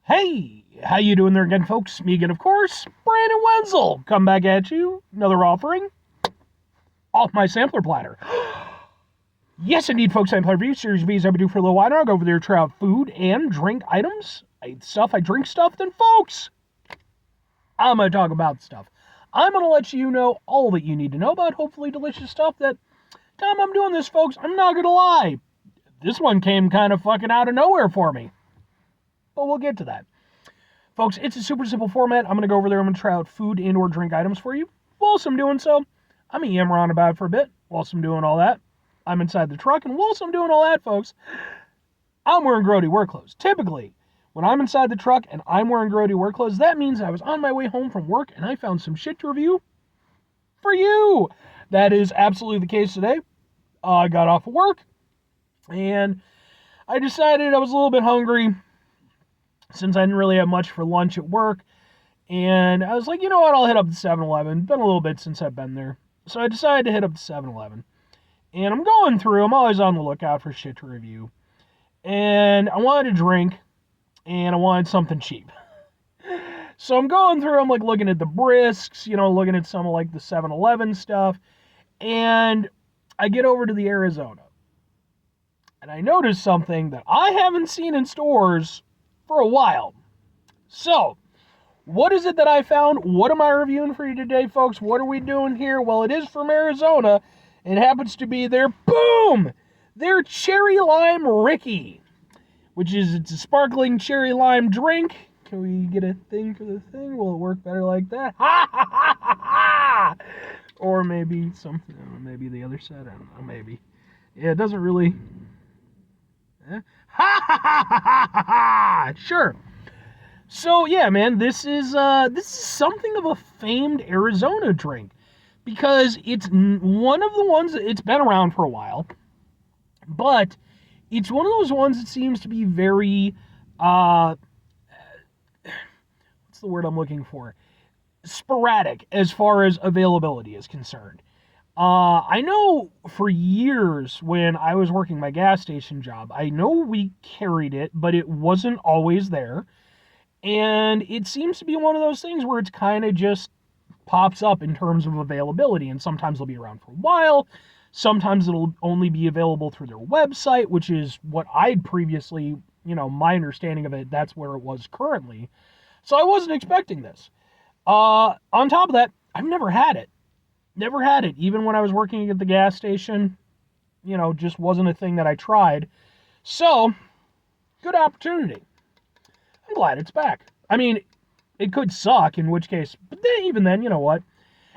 Hey, how you doing there again, folks? Me again, of course, Brandon Wenzel. Come back at you, another offering off my sampler platter. Yes, indeed, folks, I'm Platter Series V's I've been doing for a little while now. I'll go over there, try out food and drink items. I drink stuff, then, folks, I'm going to talk about stuff. I'm going to let you know all that you need to know about hopefully delicious stuff that, time I'm doing this, folks, I'm not going to lie. This one came kind of fucking out of nowhere for me. But we'll get to that. Folks, it's a super simple format. I'm going to go over there. I'm going to try out food and or drink items for you. Whilst I'm doing so, I'm going to yammer on about it for a bit. Whilst I'm doing all that, I'm inside the truck. And whilst I'm doing all that, folks, I'm wearing grody work clothes. Typically, when I'm inside the truck and I'm wearing grody work clothes, that means I was on my way home from work and I found some shit to review for you. That is absolutely the case today. I got off of work and I decided I was a little bit hungry since I didn't really have much for lunch at work. And I was like, you know what, I'll hit up the 7-Eleven. Been a little bit since I've been there. So I decided to hit up the 7-Eleven. And I'm going through, I'm always on the lookout for shit to review. And I wanted a drink, and I wanted something cheap. So I'm going through, I'm like looking at the brisks, looking at some of like the 7-Eleven stuff. And I get over to the Arizona. And I noticed something that I haven't seen in stores for a while. So, what is it that I found? What am I reviewing for you today, folks? What are we doing here? Well, it is from Arizona. It happens to be their cherry lime Rickey, which is, it's a sparkling cherry lime drink. Can we get a thing for the thing? Will it work better like that? Ha ha ha ha ha! Or maybe something, maybe the other side, I don't know, maybe. Yeah, it doesn't really... Ha ha ha ha ha ha! Sure. So yeah, man, this is something of a famed Arizona drink because it's one of the ones that it's been around for a while, but it's one of those ones that seems to be very what's the word I'm looking for? Sporadic as far as availability is concerned. I know for years when I was working my gas station job, I know we carried it, but it wasn't always there. And it seems to be one of those things where it's kind of just pops up in terms of availability. And sometimes it'll be around for a while. Sometimes it'll only be available through their website, which is what I'd previously, my understanding of it, that's where it was currently. So I wasn't expecting this. On top of that, I've never had it. Never had it. Even when I was working at the gas station, just wasn't a thing that I tried. So, good opportunity. I'm glad it's back. I mean, it could suck, in which case, but then, even then, you know what?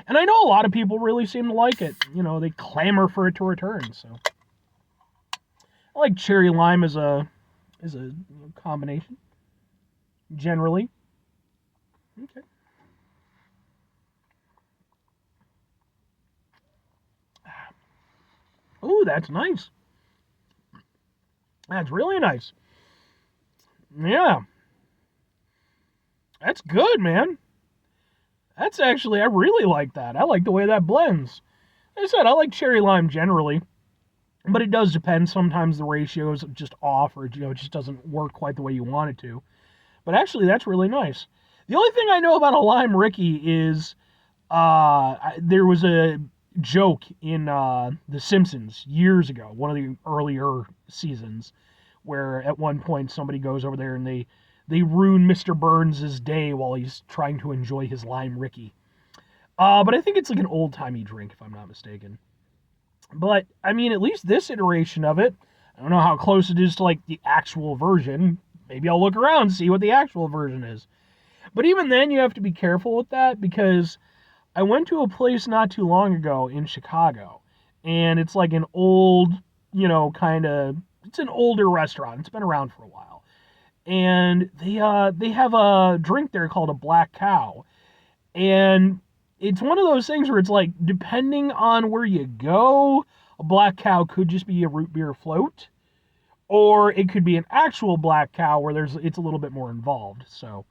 And I know a lot of people really seem to like it. They clamor for it to return, so. I like cherry lime as a combination, generally. Okay. Ooh, that's nice. That's really nice. Yeah. That's good, man. That's actually, I really like that. I like the way that blends. Like I said, I like cherry lime generally, but it does depend. Sometimes the ratio is just off, or it just doesn't work quite the way you want it to. But actually, that's really nice. The only thing I know about a lime Rickey is there was a joke in The Simpsons years ago, one of the earlier seasons, where at one point somebody goes over there and they ruin Mr. Burns' day while he's trying to enjoy his lime Rickey. But I think it's like an old-timey drink, if I'm not mistaken. But, I mean, at least this iteration of it, I don't know how close it is to, like, the actual version. Maybe I'll look around and see what the actual version is. But even then, you have to be careful with that, because I went to a place not too long ago in Chicago, and it's like an old, it's an older restaurant. It's been around for a while. And they have a drink there called a Black Cow. And it's one of those things where it's like, depending on where you go, a Black Cow could just be a root beer float, or it could be an actual Black Cow where it's a little bit more involved. So,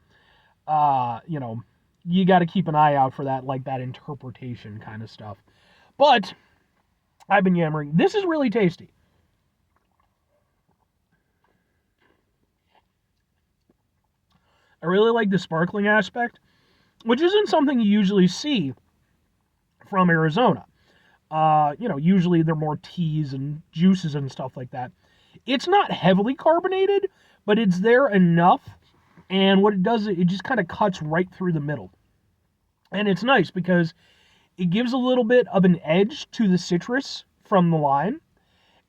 you got to keep an eye out for that, like that interpretation kind of stuff. But I've been yammering. This is really tasty. I really like the sparkling aspect, which isn't something you usually see from Arizona. Usually they're more teas and juices and stuff like that. It's not heavily carbonated, but it's there enough. And what it does, it just kind of cuts right through the middle. And it's nice because it gives a little bit of an edge to the citrus from the lime.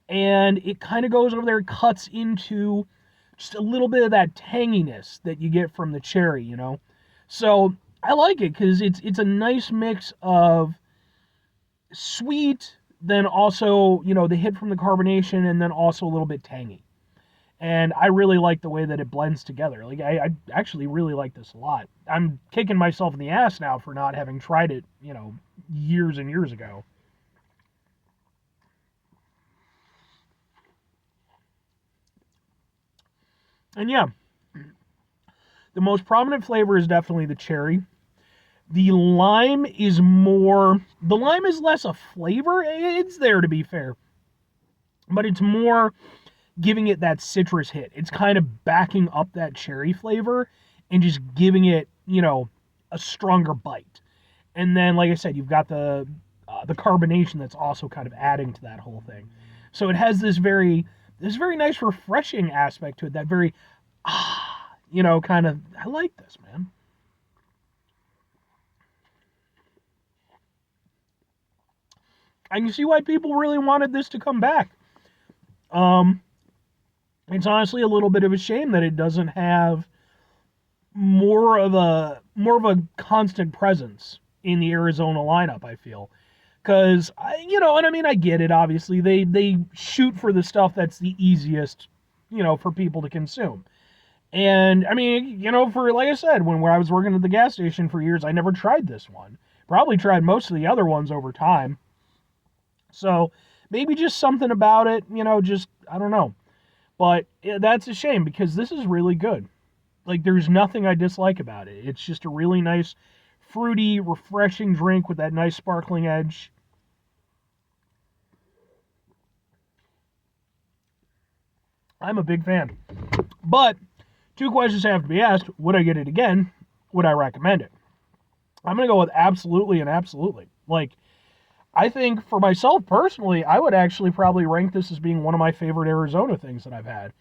And it kind of goes over there, cuts into just a little bit of that tanginess that you get from the cherry. So I like it because it's a nice mix of sweet, then also, the hit from the carbonation, and then also a little bit tangy. And I really like the way that it blends together. Like, I actually really like this a lot. I'm kicking myself in the ass now for not having tried it, years and years ago. And yeah, the most prominent flavor is definitely the cherry. The lime is less a flavor. It's there, to be fair, but it's more giving it that citrus hit. It's kind of backing up that cherry flavor and just giving it, a stronger bite. And then, like I said, you've got the carbonation that's also kind of adding to that whole thing. So it has this very nice refreshing aspect to it. That very kind of, I like this, man. I can see why people really wanted this to come back. Um, it's honestly a little bit of a shame that it doesn't have more of a constant presence in the Arizona lineup. I feel because and I mean I get it. Obviously, they shoot for the stuff that's the easiest, for people to consume. And I mean, for like I said, when I was working at the gas station for years, I never tried this one. Probably tried most of the other ones over time. So maybe just something about it, just I don't know. But yeah, that's a shame because this is really good. Like there's nothing I dislike about it. It's just a really nice, fruity, refreshing drink with that nice sparkling edge. I'm a big fan. But two questions have to be asked. Would I get it again? Would I recommend it? I'm going to go with absolutely and absolutely. Like, I think for myself personally, I would actually probably rank this as being one of my favorite Arizona things that I've had.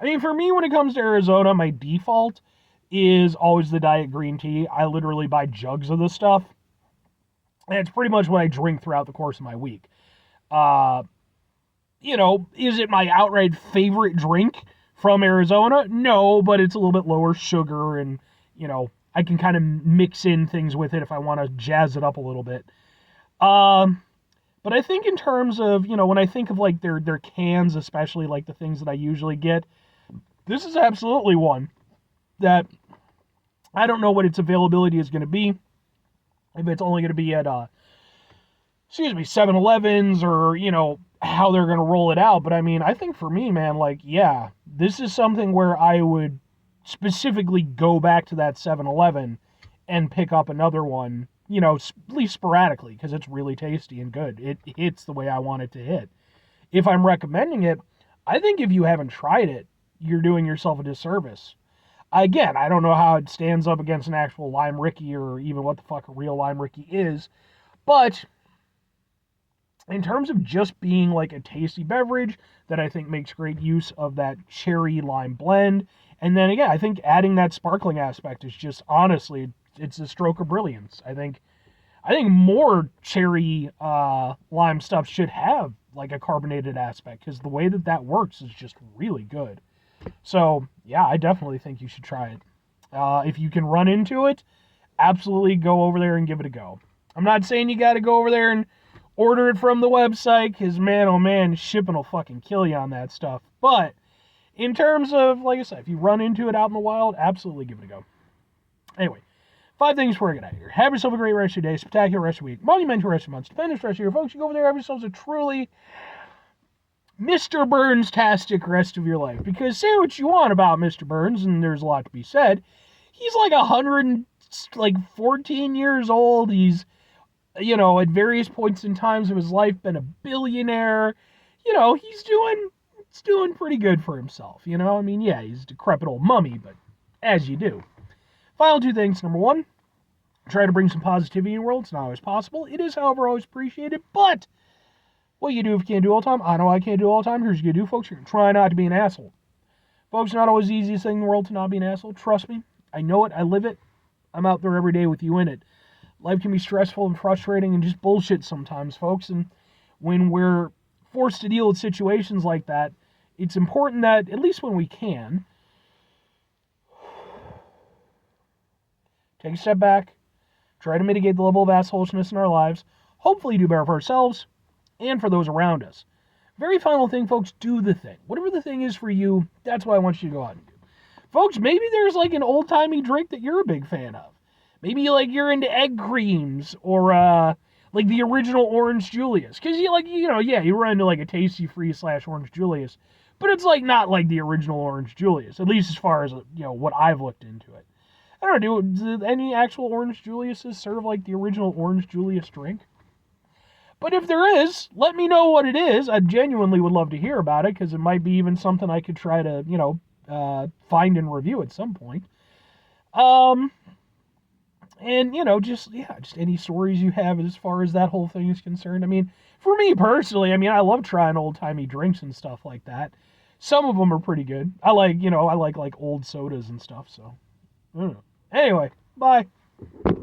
I mean, for me, when it comes to Arizona, my default is always the diet green tea. I literally buy jugs of this stuff. And it's pretty much what I drink throughout the course of my week. Uh, is it my outright favorite drink from Arizona? No, but it's a little bit lower sugar and, I can kind of mix in things with it if I want to jazz it up a little bit. Um, but I think in terms of, when I think of like their cans, especially like the things that I usually get, this is absolutely one that I don't know what its availability is going to be. If it's only going to be at 7-Elevens or, how they're going to roll it out. But I mean, I think for me, man, like, yeah, this is something where I would specifically go back to that 7-Eleven and pick up another one, at least sporadically because it's really tasty and good. It hits the way I want it to hit. If I'm recommending it, I think if you haven't tried it, you're doing yourself a disservice. Again, I don't know how it stands up against an actual lime Rickey or even what the fuck a real lime Rickey is, but in terms of just being like a tasty beverage that I think makes great use of that cherry lime blend, and then again, I think adding that sparkling aspect is just honestly, it's a stroke of brilliance. I think more cherry lime stuff should have like a carbonated aspect because the way that works is just really good. So yeah, I definitely think you should try it. If you can run into it, absolutely go over there and give it a go. I'm not saying you got to go over there and order it from the website because man, oh man, shipping will fucking kill you on that stuff. But in terms of, like I said, if you run into it out in the wild, absolutely give it a go. Anyway, 5 things before I get out of here. Have yourself a great rest of your day, spectacular rest of your week, monumental rest of your month, stupendous rest of your folks. You go over there, have yourselves a truly Mr. Burns-tastic rest of your life. Because say what you want about Mr. Burns, and there's a lot to be said, he's like 114 years old. He's, at various points in times of his life been a billionaire. He's doing pretty good for himself. I mean, yeah, he's a decrepit old mummy, but as you do. Final two things. Number one, try to bring some positivity in the world. It's not always possible. It is, however, always appreciated. But what you do if you can't do all the time, I know I can't do all the time. Here's what you do, folks. You're going to try not to be an asshole. Folks, not always the easiest thing in the world to not be an asshole. Trust me. I know it. I live it. I'm out there every day with you in it. Life can be stressful and frustrating and just bullshit sometimes, folks. And when we're forced to deal with situations like that, it's important that, at least when we can, take a step back, try to mitigate the level of assholishness in our lives, hopefully do better for ourselves and for those around us. Very final thing, folks, do the thing. Whatever the thing is for you, that's what I want you to go out and do. Folks, maybe there's like an old-timey drink that you're a big fan of. Maybe like you're into egg creams or like the original Orange Julius. Because you run into like a Tasty Free / Orange Julius. But it's like not like the original Orange Julius, at least as far as what I've looked into it. I don't know, do any actual Orange Juliuses serve like the original Orange Julius drink? But if there is, let me know what it is. I genuinely would love to hear about it, because it might be even something I could try to, find and review at some point. And, just any stories you have as far as that whole thing is concerned. I mean, for me personally, I love trying old-timey drinks and stuff like that. Some of them are pretty good. I like old sodas and stuff, so. I don't know. Anyway, bye.